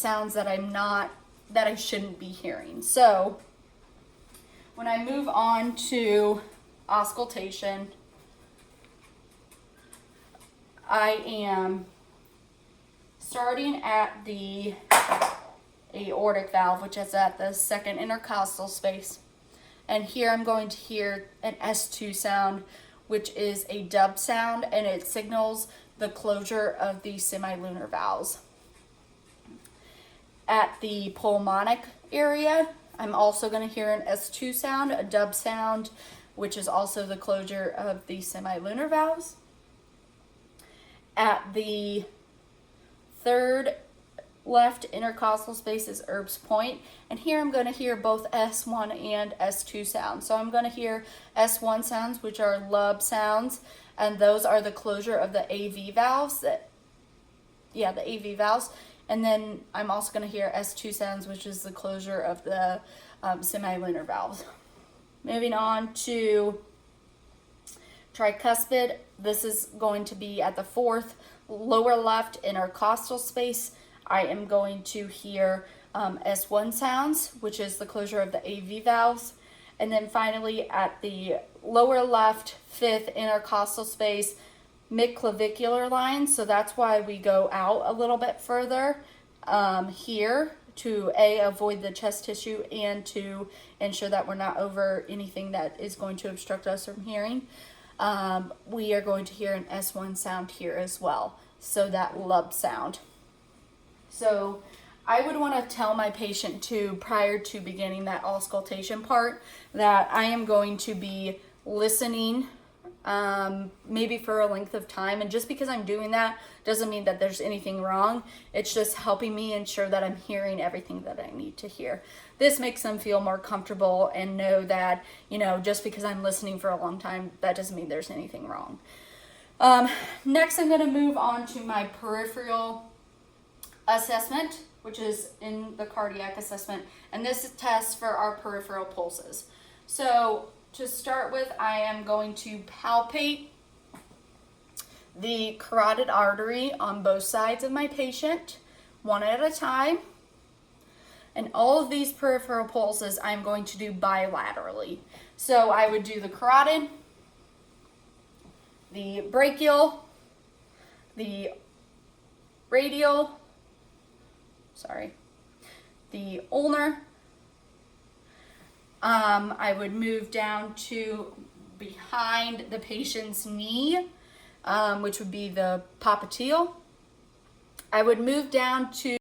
sounds that I shouldn't be hearing. So when I move on to auscultation, I am starting at the aortic valve, which is at the second intercostal space. And here I'm going to hear an S2 sound, which is a dub sound, and it signals the closure of the semilunar valves. At the pulmonic area, I'm also going to hear an S2 sound, a dub sound, which is also the closure of the semilunar valves. At the third left intercostal space is Erb's point, and here I'm going to hear both S1 and S2 sounds. So I'm going to hear S1 sounds, which are lub sounds, and those are the closure of the AV valves. The AV valves. And then I'm also going to hear S2 sounds, which is the closure of the semilunar valves. Moving on to tricuspid, this is going to be at the fourth lower left intercostal space. I am going to hear S1 sounds, which is the closure of the AV valves. And then finally at the lower left fifth intercostal space, mid-clavicular line. So that's why we go out a little bit further here to avoid the chest tissue and to ensure that we're not over anything that is going to obstruct us from hearing. We are going to hear an S1 sound here as well. So that lub sound. So I would want to tell my patient too, prior to beginning that auscultation part, that I am going to be listening maybe for a length of time. And just because I'm doing that doesn't mean that there's anything wrong. It's just helping me ensure that I'm hearing everything that I need to hear. This makes them feel more comfortable and know that, just because I'm listening for a long time, that doesn't mean there's anything wrong. Next, I'm going to move on to my peripheral assessment, which is in the cardiac assessment, and this tests for our peripheral pulses. So to start with, I am going to palpate the carotid artery on both sides of my patient, one at a time. And all of these peripheral pulses I'm going to do bilaterally. So I would do the carotid, the brachial, the radial, the ulnar. I would move down to behind the patient's knee, which would be the popliteal. I would move down to